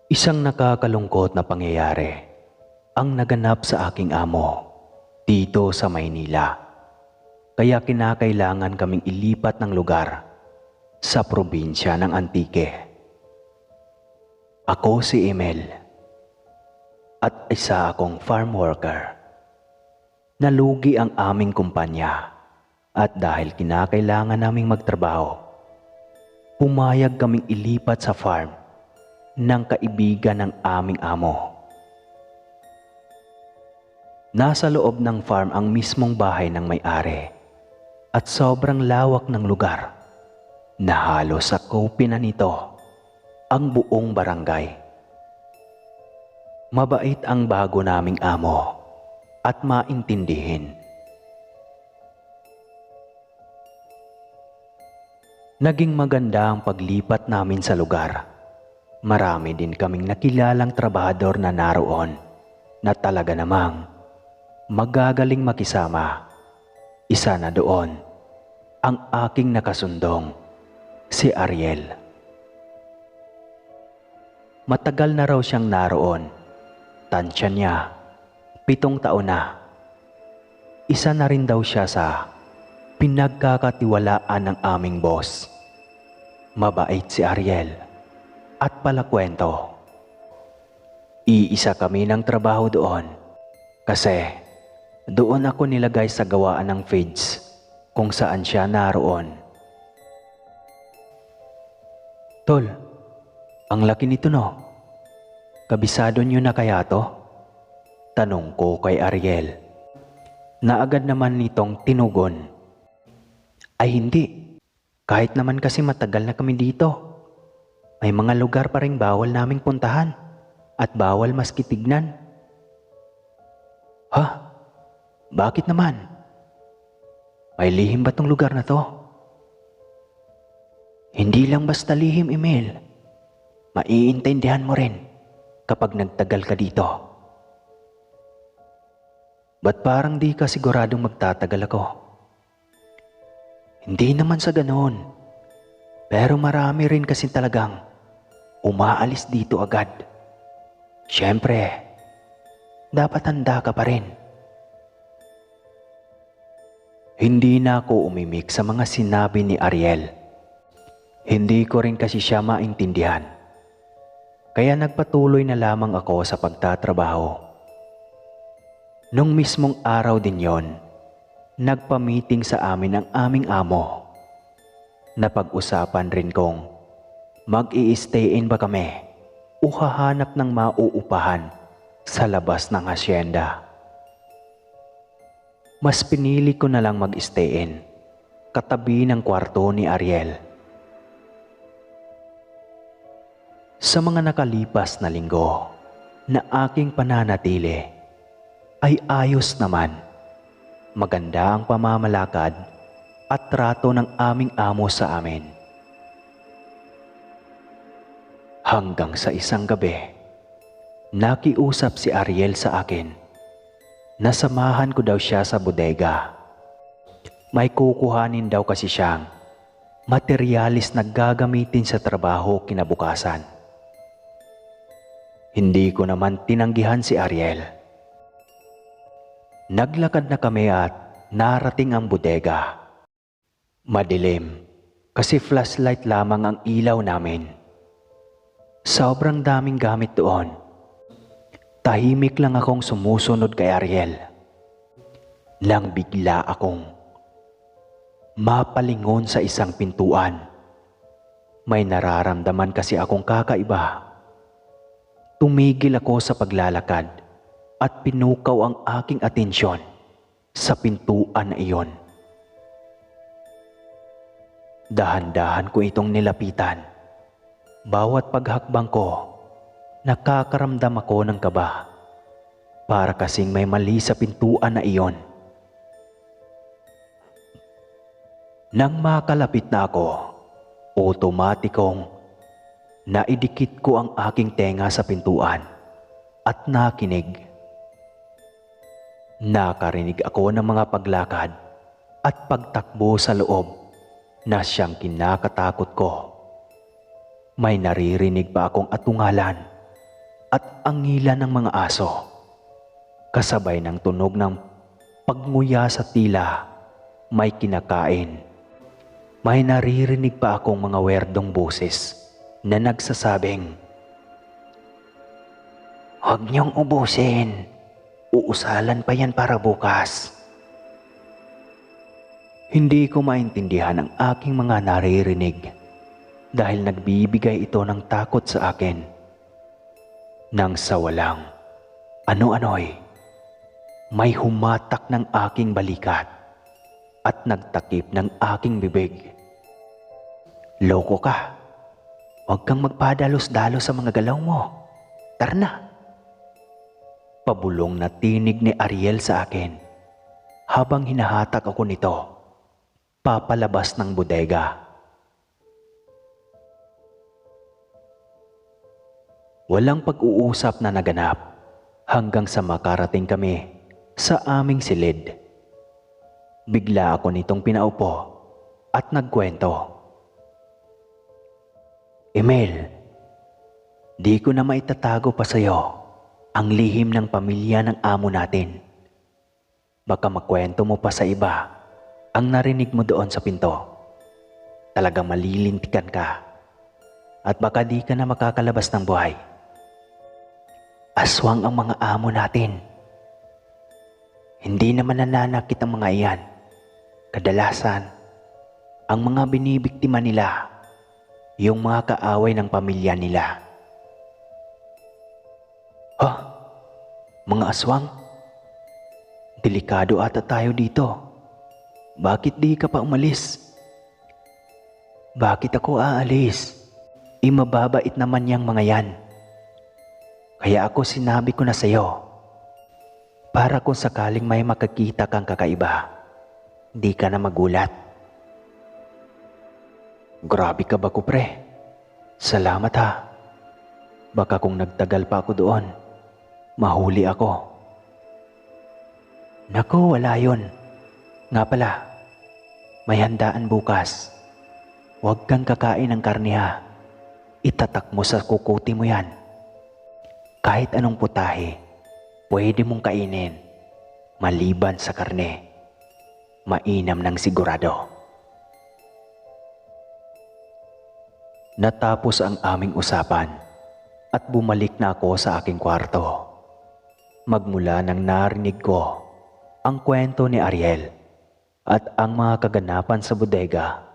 Isang nakakalungkot na pangyayari ang naganap sa aking amo dito sa Maynila. Kaya kinakailangan kaming ilipat ng lugar sa probinsya ng Antique. Ako si Emel at isa akong farm worker. Nalugi ang aming kumpanya at dahil kinakailangan naming magtrabaho, pumayag kaming ilipat sa farm ng kaibigan ng aming amo. Nasa loob ng farm ang mismong bahay ng may-ari at sobrang lawak ng lugar na halos sakupin na nito ang buong barangay. Mabait ang bago naming amo at maintindihin. Naging maganda ang paglipat namin sa lugar. Marami din kaming nakilalang trabahador na naroon na talaga namang magagaling makisama. Isa na doon ang aking nakasundong, si Ariel. Matagal na raw siyang naroon. Tansya niya, 7 taon na. Isa na rin daw siya sa pinagkakatiwalaan ng aming boss. Mabait si Ariel at palakwento. Iisa kami ng trabaho doon kasi doon ako nilagay sa gawaan ng feeds kung saan siya naroon. Tol, ang laki nito no? Kabisado niyo na kaya to? Tanong ko kay Ariel, na agad naman nitong tinugon. Ay hindi, kahit naman kasi matagal na kami dito. May mga lugar pa ring bawal naming puntahan at bawal maski tignan. Ha? Bakit naman? May lihim ba tong lugar na to? Hindi lang basta lihim, Emil. Maiintindihan mo rin kapag nagtagal ka dito. Ba't parang di ka siguradong magtatagal ako? Hindi naman sa ganoon. Pero marami rin kasi talagang umaalis dito agad. Siyempre, dapat handa ka pa rin. Hindi na ako umimik sa mga sinabi ni Ariel. Hindi ko rin kasi siya maintindihan. Kaya nagpatuloy na lamang ako sa pagtatrabaho. Nung mismong araw din yon, nagpa-meeting sa amin ang aming amo. Napag-usapan rin kung mag-i-stay-in ba kami o hahanap ng mauupahan sa labas ng hasyenda. Mas pinili ko na lang mag-stay-in katabi ng kwarto ni Ariel. Sa mga nakalipas na linggo na aking pananatili ay ayos naman. Maganda ang pamamalakad at trato ng aming amo sa amin. Hanggang sa isang gabi, nakiusap si Ariel sa akin na samahan ko daw siya sa bodega. May kukuhanin daw kasi siyang materyales na gagamitin sa trabaho kinabukasan. Hindi ko naman tinanggihan si Ariel. Naglakad na kami at narating ang bodega. Madilim kasi flashlight lamang ang ilaw namin. Sobrang daming gamit doon. Tahimik lang akong sumusunod kay Ariel. Nang bigla akong mapalingon sa isang pintuan. May nararamdaman kasi akong kakaiba. Tumigil ako sa paglalakad at pinukaw ang aking atensyon sa pintuan na iyon. Dahan-dahan ko itong nilapitan. Bawat paghakbang ko, nakakaramdam ako ng kaba. Para kasing may mali sa pintuan na iyon. Nang makalapit na ako, otomatikong naidikit ko ang aking tenga sa pintuan at nakinig. Nakarinig ako ng mga paglakad at pagtakbo sa loob na siyang kinakatakot ko. May naririnig pa akong atungalan at angilan ng mga aso, kasabay ng tunog ng pagnguya sa tila may kinakain. May naririnig pa akong mga werdong boses na nagsasabing, "Huwag niyong ubusin, uusalan pa yan para bukas." Hindi ko maintindihan ang aking mga naririnig dahil nagbibigay ito ng takot sa akin. Nang sa walang ano-ano'y may humatak ng aking balikat at nagtakip ng aking bibig. "Loko ka. Huwag kang magpadalos-dalos sa mga galaw mo. Tara na." Pabulong na tinig ni Ariel sa akin habang hinahatak ako nito papalabas ng bodega. Walang pag-uusap na naganap hanggang sa makarating kami sa aming silid. Bigla ako nitong pinaupo at nagkwento. "Emil, di ko na maitatago pa sa'yo ang lihim ng pamilya ng amo natin. Baka makwento mo pa sa iba ang narinig mo doon sa pinto. Talagang malilintikan ka at baka di ka na makakalabas ng buhay. Aswang ang mga amo natin. Hindi naman nananakit ang mga iyan. Kadalasan, ang mga binibiktima nila, yung mga kaaway ng pamilya nila." "Ha? Mga aswang? Delikado ata tayo dito. Bakit di ka pa umalis?" "Bakit ako aalis? Mababait naman yang mga yan. Kaya ako sinabi ko na sa'yo, para kung sakaling may makakita kang kakaiba, di ka na magulat." "Grabe ka ba, kupre? Salamat ha. Baka kung nagtagal pa ako doon, mahuli ako." "Naku, wala yun. Nga pala, may handaan bukas. Huwag kang kakain ng karne ha. Itatak mo sa kukuti mo yan. Kahit anong putahe, pwede mong kainin, maliban sa karne. Mainam ng sigurado." Natapos ang aming usapan at bumalik na ako sa aking kwarto. Magmula nang narinig ko ang kwento ni Ariel at ang mga kaganapan sa bodega,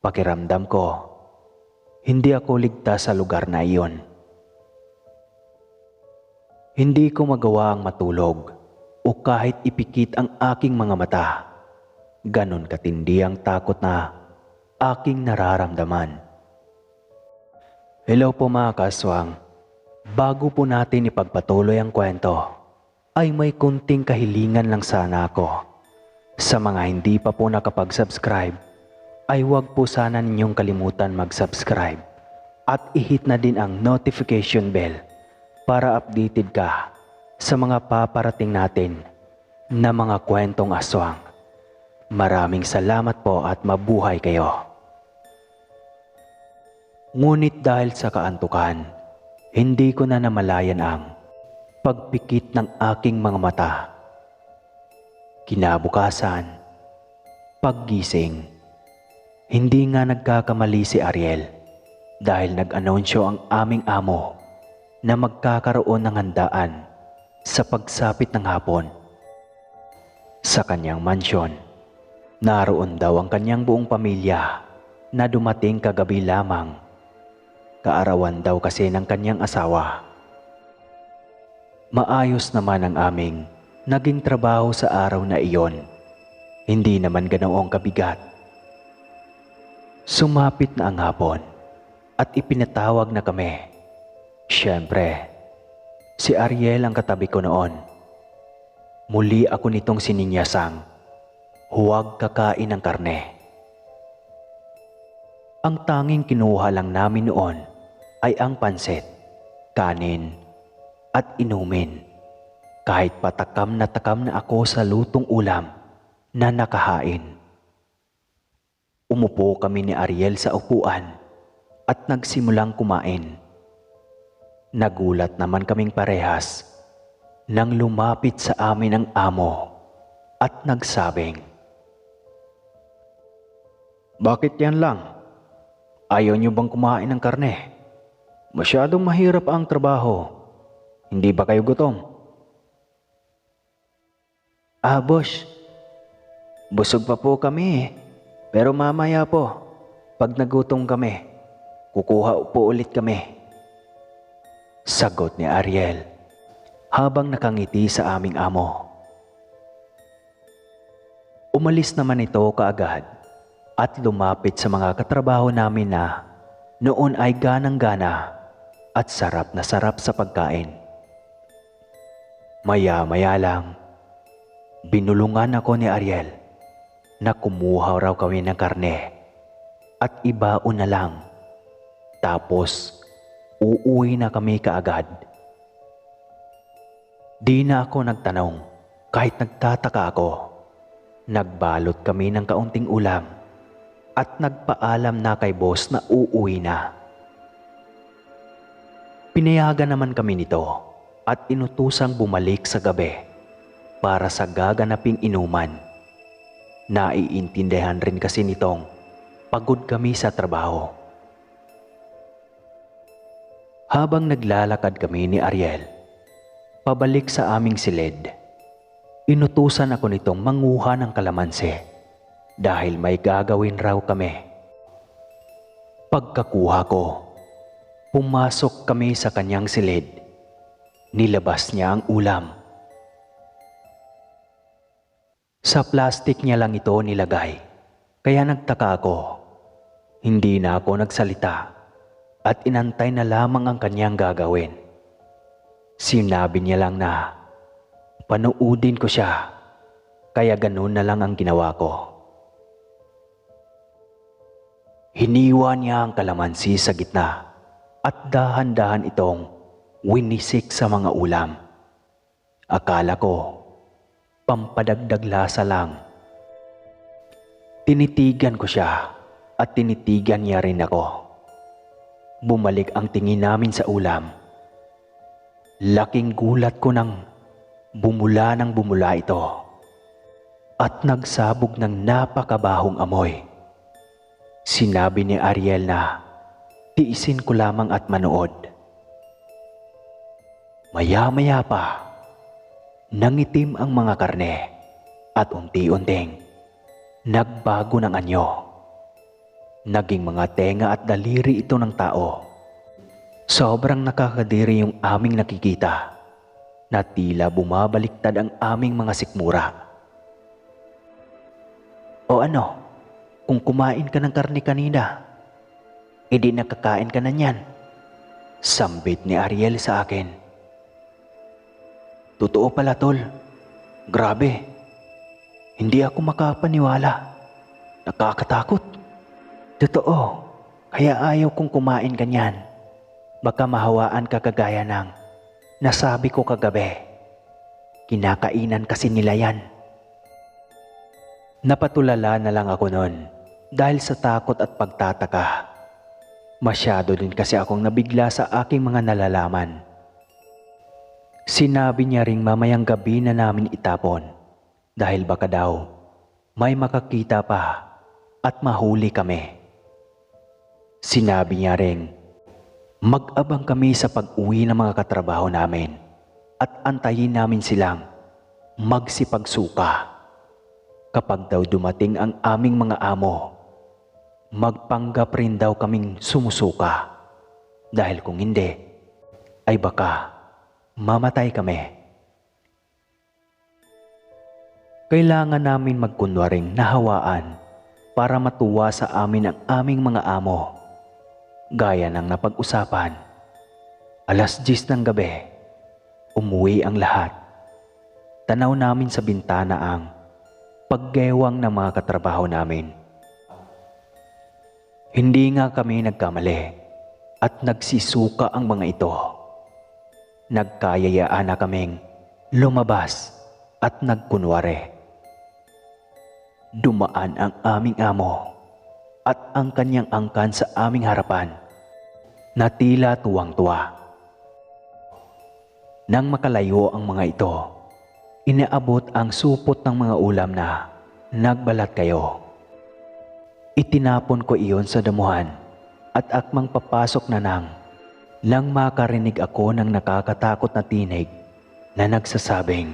pakiramdam ko, hindi ako ligtas sa lugar na iyon. Hindi ko magawa ang matulog o kahit ipikit ang aking mga mata. Ganon katindi ang takot na aking nararamdaman. Hello po mga kaswang. Bago po natin ipagpatuloy ang kwento, ay may kunting kahilingan lang sana ako. Sa mga hindi pa po nakapag-subscribe, ay huwag po sana ninyong kalimutan mag-subscribe at i-hit na din ang notification bell para updated ka sa mga paparating natin na mga kwentong aswang. Maraming salamat po at mabuhay kayo. Ngunit dahil sa kaantukan, hindi ko na namalayan ang pagpikit ng aking mga mata. Kinabukasan, paggising, hindi nga nagkakamali si Ariel dahil nag-anunsyo ang aming amo na magkakaroon ng handaan sa pagsapit ng hapon. Sa kanyang mansyon, naroon daw ang kanyang buong pamilya na dumating kagabi lamang. Kaarawan daw kasi ng kanyang asawa. Maayos naman ang aming naging trabaho sa araw na iyon. Hindi naman ganoong kabigat. Sumapit na ang hapon at ipinatawag na kami. Siyempre, si Ariel ang katabi ko noon. Muli ako nitong sininyasang, huwag kakain ng karne. Ang tanging kinuha lang namin noon ay ang pansit, kanin, at inumin. Kahit patakam na ako sa lutong ulam na nakahain. Umupo kami ni Ariel sa upuan at nagsimulang kumain. Nagulat naman kaming parehas nang lumapit sa amin ang amo at nagsabing, "Bakit yan lang? Ayaw niyo bang kumain ng karne? Masyadong mahirap ang trabaho. Hindi ba kayo gutom?" Boss, busog pa po kami. Pero mamaya po, pag nagutom kami, kukuha po ulit kami. Sagot ni Ariel habang nakangiti sa aming amo. Umalis naman ito kaagad at lumapit sa mga katrabaho namin na noon ay ganang-gana at sarap na sarap sa pagkain. Maya-maya lang, binulungan ako ni Ariel na kumuha raw kami ng karne at ibaon na lang. Tapos, uuwi na kami kaagad. Di na ako nagtanong kahit nagtataka ako. Nagbalot kami ng kaunting ulam at nagpaalam na kay boss na uuwi na. Pinayagan naman kami nito at inutusang bumalik sa gabi para sa gaganaping inuman. Naiintindihan rin kasi nitong pagod kami sa trabaho. Habang naglalakad kami ni Ariel pabalik sa aming silid, inutusan ako nitong manguha ng kalamansi dahil may gagawin raw kami. Pagkakuha ko, pumasok kami sa kanyang silid. Nilabas niya ang ulam. Sa plastik niya lang ito nilagay, kaya nagtaka ako. Hindi na ako nagsalita at inantay na lamang ang kanyang gagawin. Sinabi niya lang na panoodin ko siya, kaya ganun na lang ang ginawa ko. Hiniwa niya ang kalamansi sa gitna at dahan-dahan itong winisik sa mga ulam. Akala ko pampadagdag lasa lang. Tinitigan ko siya at tinitigan niya rin ako. Bumalik ang tingin namin sa ulam. Laking gulat ko nang bumula ng bumula ito at nagsabog ng napakabahong amoy. Sinabi ni Ariel na tiisin ko lamang at manood. Maya-maya pa, nangitim ang mga karne at unti-unting nagbago ng anyo. Naging mga tenga at daliri ito ng tao. Sobrang nakakadiri yung aming nakikita na tila bumabaliktad ang aming mga sikmura. O ano, kung kumain ka ng karne kanina, edi nakakain ka na niyan. Sambit ni Ariel sa akin. Totoo pala tol, grabe. Hindi ako makapaniwala. Nakakatakot. Totoo, kaya ayaw kong kumain ganyan. Baka mahawaan ka kagaya ng nasabi ko kagabi. Kinakainan kasi nila yan. Napatulala na lang ako noon dahil sa takot at pagtataka. Masyado din kasi akong nabigla sa aking mga nalalaman. Sinabi niya ring mamayang gabi na namin itapon dahil baka daw may makakita pa at mahuli kami. Sinabi niya ring mag-abang kami sa pag-uwi ng mga katrabaho namin at antayin namin silang magsipagsuka. Kapag daw dumating ang aming mga amo, magpanggap rin daw kaming sumusuka. Dahil kung hindi, ay baka mamatay kami. Kailangan namin magkunwaring nahawaan para matuwa sa amin ang aming mga amo. Gaya ng napag-usapan, 10:00 ng gabi, umuwi ang lahat. Tanaw namin sa bintana ang paggewang ng mga katrabaho namin. Hindi nga kami nagkamali at nagsisuka ang mga ito. Nagkayayaan na kaming lumabas at nagkunwari. Dumaan ang aming amo at ang kanyang angkan sa aming harapan na tila tuwang-tuwa. Nang makalayo ang mga ito, inaabot ang supot ng mga ulam na nagbalat kayo. Itinapon ko iyon sa damuhan at akmang papasok na nang makarinig ako ng nakakatakot na tinig na nagsasabing,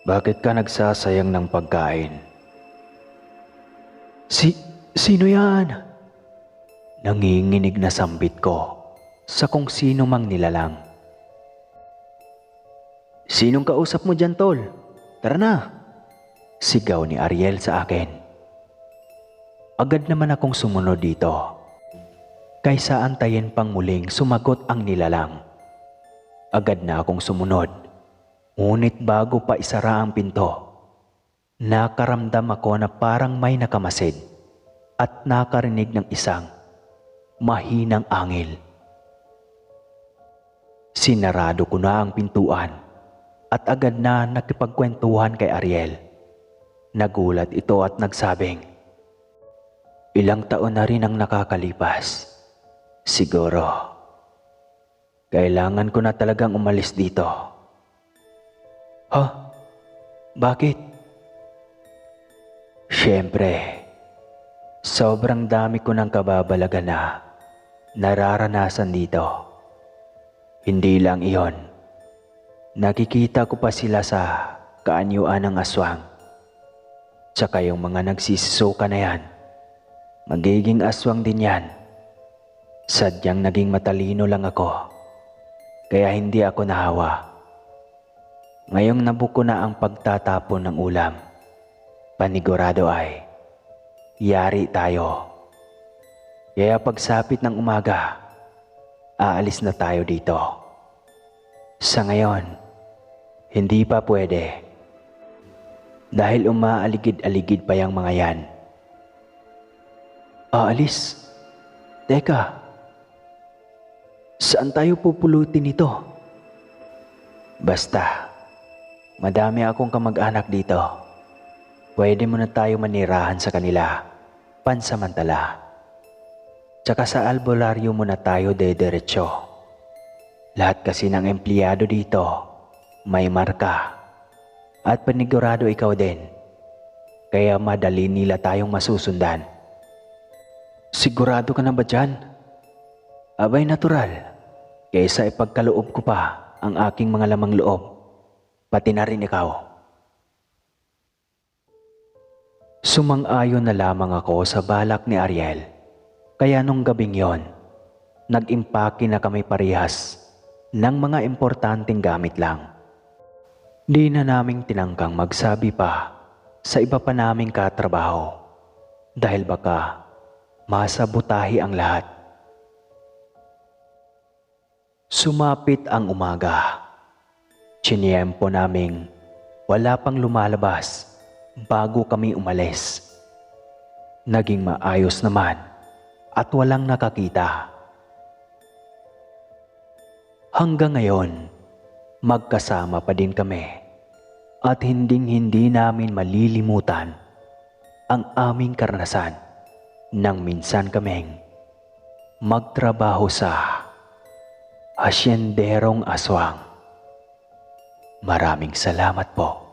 "Bakit ka nagsasayang ng pagkain?" Sino yan?" Nanginginig na sambit ko sa kung sino mang nilalang. "Sinong kausap mo dyan, tol? Tara na!" Sigaw ni Ariel sa akin. Agad naman akong sumunod dito. Kaysa antayin pang muling sumagot ang nilalang. Agad na akong sumunod. Ngunit bago pa isara ang pinto, nakaramdam ako na parang may nakamasid at nakarinig ng isang mahinang angil. Sinarado ko na ang pintuan at agad na nakipagkwentuhan kay Ariel. Nagulat ito at nagsabing, "Ilang taon na rin ang nakakalipas. Siguro, kailangan ko na talagang umalis dito." "Ha? Bakit?" "Siyempre, sobrang dami ko ng kababalagan na nararanasan dito. Hindi lang iyon. Nakikita ko pa sila sa kaanyuan ng aswang. Tsaka yung mga nagsisisuka na yan, magiging aswang din yan. Sadyang naging matalino lang ako, kaya hindi ako nahawa. Ngayong nabuko na ang pagtatapon ng ulam, panigurado ay yari tayo. Kaya pagsapit ng umaga, aalis na tayo dito. Sa ngayon, hindi pa pwede. Dahil umaaligid-aligid pa yung mga yan." "Aalis? Teka, saan tayo pupulutin ito?" "Basta, madami akong kamag-anak dito. Pwede mo na tayo manirahan sa kanila, pansamantala. Tsaka sa albularyo muna tayo dediretso. Lahat kasi ng empleyado dito may marka at panigurado ikaw din. Kaya madali nila tayong masusundan." "Sigurado ka na ba dyan?" "Abay natural, kaysa ipagkaloob ko pa ang aking mga lamang loob, pati na rin ikaw." Sumang-ayon na lamang ako sa balak ni Ariel. Kaya nung gabing yon, nag-impake na kami parehas ng mga importanteng gamit lang. Di na naming tinangkang magsabi pa sa iba pa naming katrabaho dahil baka masabotahi ang lahat. Sumapit ang umaga. Tsiniyempo naming wala pang lumalabas bago kami umalis. Naging maayos naman at walang nakakita. Hanggang ngayon, magkasama pa din kami at hinding-hindi namin malilimutan ang aming karanasan nang minsan kaming magtrabaho sa Hasyenderong Aswang. Maraming salamat po.